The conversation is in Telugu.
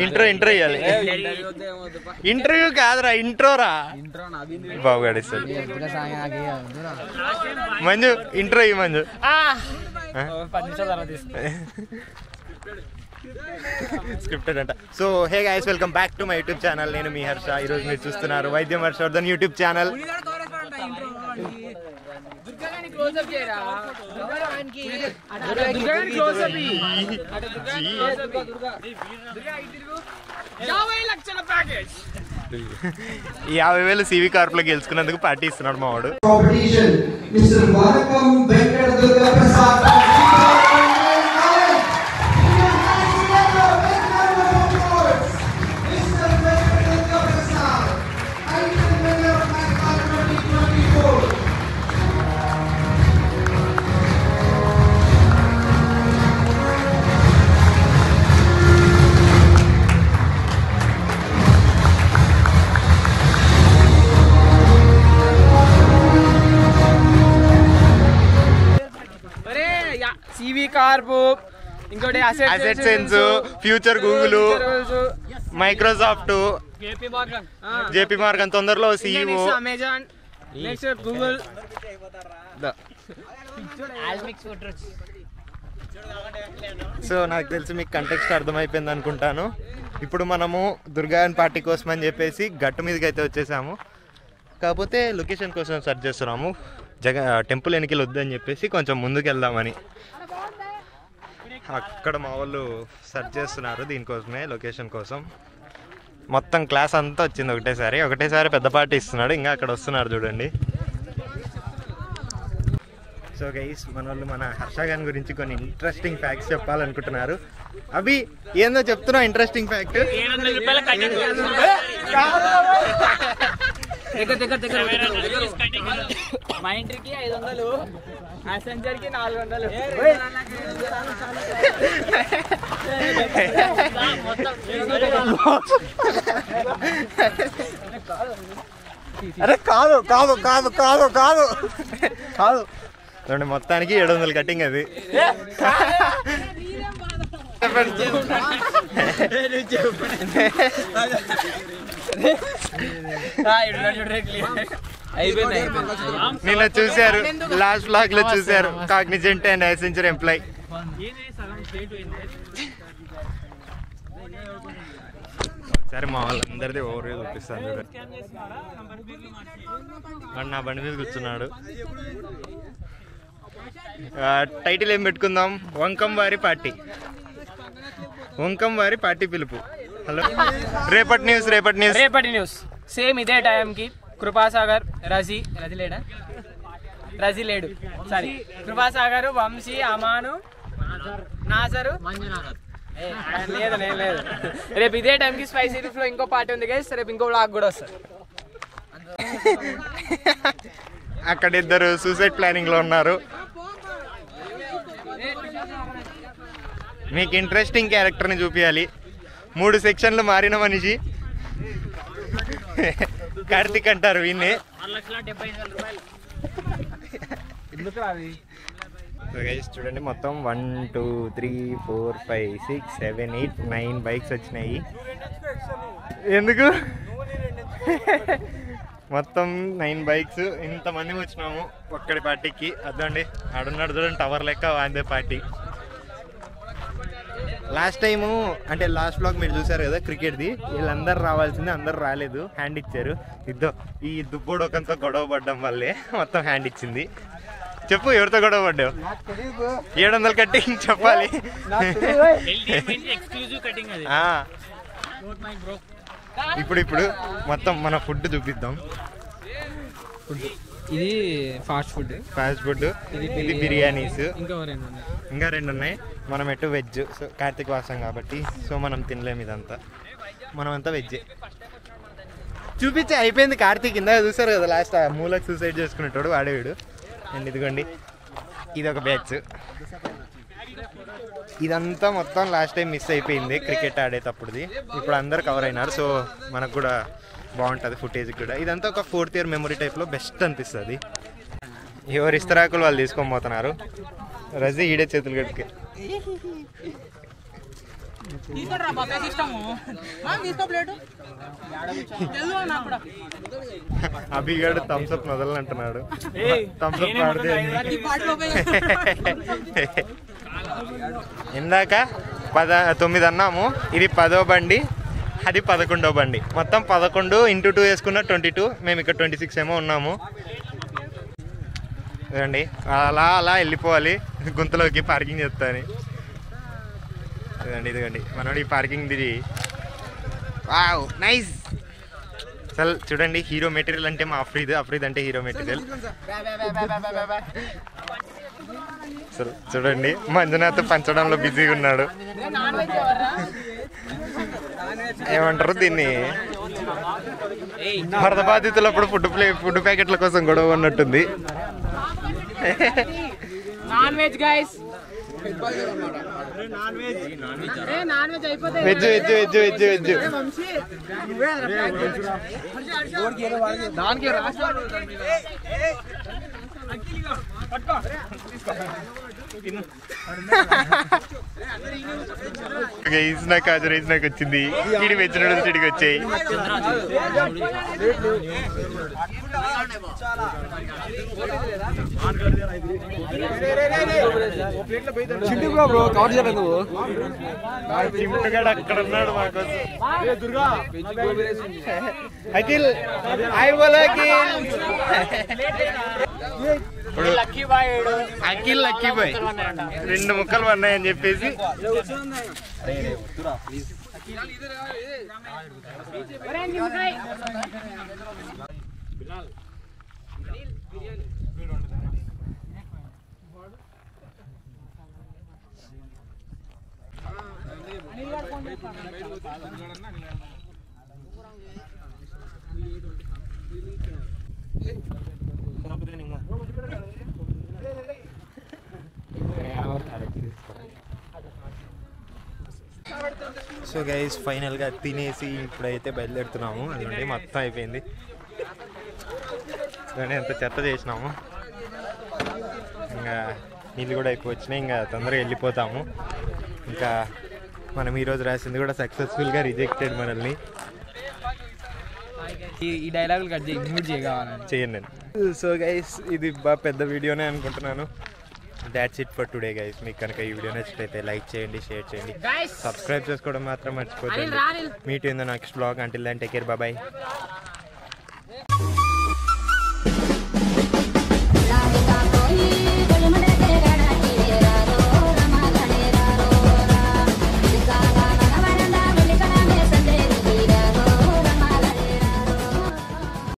ఇంట్రో ఇవ్వాలి. ఇంటర్వ్యూ కాదురా, ఇంట్రోరా బాబు గడిస్తాడు. మంజు ఇంట్రో ఇవ్వ మంజు. స్క్రిప్టెడ్ అంట. So hey guys, welcome back to my YouTube channel. నేను మీ హర్ష. ఈరోజు మీరు చూస్తున్నారు వైద్యం హర్షవర్ధన్ యూట్యూబ్ ఛానల్. ఈ 50,000 సివి కార్పులో గెలుచుకున్నందుకు పార్టీ ఇస్తున్నాడు మా వాడు. ఇంకోటి అసెట్ సెన్స్, future Google, Microsoft, JP Morgan, తొందరలో సిఇఓ, అమెజాన్, గూగుల్. సో నాకు తెలిసి మీకు కంటెక్స్ట్ అర్థమైపోయింది అనుకుంటాను. ఇప్పుడు మనము దుర్గాయన్ పార్టీ కోసం అని చెప్పేసి గట్టు మీదకి అయితే వచ్చేసాము. కాకపోతే లొకేషన్ కోసం సెర్చ్ చేస్తున్నాము. టెంపుల్ ఎన్నికలు వద్దని చెప్పేసి కొంచెం ముందుకు వెళ్దామని. అక్కడ మా వాళ్ళు సెర్చ్ చేస్తున్నారు దీనికోసమే, లొకేషన్ కోసం. మొత్తం క్లాస్ అంతా వచ్చింది ఒకటేసారి పెద్ద పార్టీ ఇస్తున్నాడు. ఇంకా అక్కడ వస్తున్నారు చూడండి. సో గైస్, మన వాళ్ళు మన హర్ష గారి గురించి కొన్ని ఇంట్రెస్టింగ్ ఫ్యాక్ట్స్ చెప్పాలనుకుంటున్నారు. అభి ఏందో చెప్తున్నావు ఇంట్రెస్టింగ్ ఫ్యాక్ట్? మా ఇంటికి 500, అసెంజర్కి 400. అరే కాదు కాదు కాదు కాదు కాదు కాదు చూడండి, మొత్తానికి 700 కటింగ్ అది. నిన్న చూశారు, లాస్ట్ బ్లాగ్ లో చూశారు, కాగ్నిజెంట్ అండ్ అసెంచర్ ఎంప్లాయ్. ఒకసారి మా వాళ్ళందరిది ఓవర్ చూపిస్తాను చూడండి. నా బండి మీద కూర్చున్నాడు. టైటిల్ ఏం పెట్టుకుందాం? వంకంవారి పార్టీ. వంకంవారి పార్టీ పిలుపు. హలో, రేపటి న్యూస్ సేమ్ ఇదే టైంకి కృపాసాగర్, రజీ లేడు, సారీ, కృపాసాగర్, వంశీ, అమాను, నాజరు, లేదు. రేపు ఇదే టైంకి స్పైసీ రీఫ్ లో ఇంకో పార్టీ ఉంది గైస్. రేపు ఇంకో బ్లాగ్ కూడా వస్తుంది. అక్కడ ఇద్దరు సూసైడ్ ప్లానింగ్ లో ఉన్నారు. మీకు ఇంట్రెస్టింగ్ క్యారెక్టర్ని చూపించాలి. 3 సెక్షన్లు మారిన మనిషి కార్తిక్ అంటారు వీణ్ణి. చూడండి, మొత్తం 1 2 3 4 5 6 7 8 9 బైక్స్ వచ్చినాయి. ఎందుకు మొత్తం 9 బైక్స్. ఇంతమంది వచ్చినాము ఒక్కడి పార్టీకి. అదండి ఆడున్నాడు చూడండి, టవర్ లెక్క వాందే పార్టీ. లాస్ట్ టైము అంటే లాస్ట్ బ్లాగ్ మీరు చూసారు కదా క్రికెట్ది, వీళ్ళందరూ రావాల్సింది, అందరు రాలేదు, హ్యాండ్ ఇచ్చారు. ఈ దుబ్బోడు ఒకంతా గొడవ పడ్డం వల్లే మొత్తం హ్యాండ్ ఇచ్చింది. చెప్పు, ఎవరితో గొడవ పడ్డావు? 700 కటింగ్ చెప్పాలి. ఇప్పుడు మొత్తం మన ఫుడ్ చూపిద్దాం. ఇది ఫాస్ట్ ఫుడ్, ఇది బిర్యానీస్, ఇంకా 2 ఉన్నాయి. మనం ఎటు వెజ్. సో కార్తీక వాసం కాబట్టి సో మనం తినలేము ఇదంతా, మనమంతా వెజ్జే. చూపించే అయిపోయింది. కార్తీక్ ఇందాక చూసారు కదా, లాస్ట్ మూలకు సూసైడ్ చేసుకునేటోడు వాడేవాడు. అండ్ ఇదిగోండి, ఇది ఒక బ్యాచ్. ఇదంతా మొత్తం లాస్ట్ టైం మిస్ అయిపోయింది క్రికెట్ ఆడేటప్పుడుది. ఇప్పుడు అందరు కవర్ అయినారు. సో మనకు కూడా బాగుంటుంది ఫుటేజ్ కూడా. ఇదంతా ఒక 4th ఇయర్ మెమరీ టైప్లో బెస్ట్ అనిపిస్తుంది. ఎవరు ఇస్తరాకులు వాళ్ళు తీసుకొని పోతున్నారు. రజీ ఈడే చేతులు గడికి అభిగాడు థమ్స్అప్ వదలంటున్నాడు. థమ్స్అప్ ఇందాక 9 అన్నాము, ఇది 10వ బండి, అది 11వ బండి. మొత్తం 11 × 2 వేసుకున్న 22. మేము ఇక్కడ 26 ఏమో ఉన్నాము. చూడండి అలా అలా వెళ్ళిపోవాలి గుంతలోకి పార్కింగ్ చేస్తాను. ఇదిగోండి మనోడు ఈ పార్కింగ్ దిగి. Wow nice. అసలు చూడండి హీరో మెటీరియల్ అంటే మా అఫ్రీద్ అంటే హీరో మెటీరియల్. అసలు చూడండి మంజునాథ్ పంచడంలో బిజీగా ఉన్నాడు. ఏమంటారు దీన్ని, వరద బాధితులప్పుడు ఫుడ్ ప్యాకెట్ల కోసం గొడవ ఉన్నట్టుంది. Non veg guys, veg veg veg veg veg నాకు హాజరు నాకు వచ్చింది. ఇడి వెజ్ నూడిల్స్ ఇడికి వచ్చాయి. చిమ్ముగాడు అక్కడ ఉన్నాడు మా కోసం. అఖిల్ అఖిల్ లక్కీ బాయ్ 2 ముక్కలు పడినాయని చెప్పేసి సో గైస్ ఫైనల్గా తినేసి ఇప్పుడైతే బయలుదేరుతున్నాము. అందులో మొత్తం అయిపోయింది. ఎంత చెత్త చేసినాము. ఇంకా నీళ్ళు కూడా ఎక్కువ వచ్చినాయి. ఇంకా తొందరగా వెళ్ళిపోతాము. ఇంకా మనం ఈరోజు రాసింది కూడా సక్సెస్ఫుల్గా రిజెక్టెడ్ మనల్ని. ఈ డైలాగులు కట్ చేయండి. సో గైస్ ఇది బాగా పెద్ద వీడియోనే అనుకుంటున్నాను. That's it for today guys. మీకు కనుక ఈ వీడియో నచ్చితే లైక్ చేయండి, షేర్ చేయండి, సబ్స్క్రైబ్ చేసుకోవడం మాత్రం మర్చిపోతుంది. Meet in the next blog. Until then take care, bye.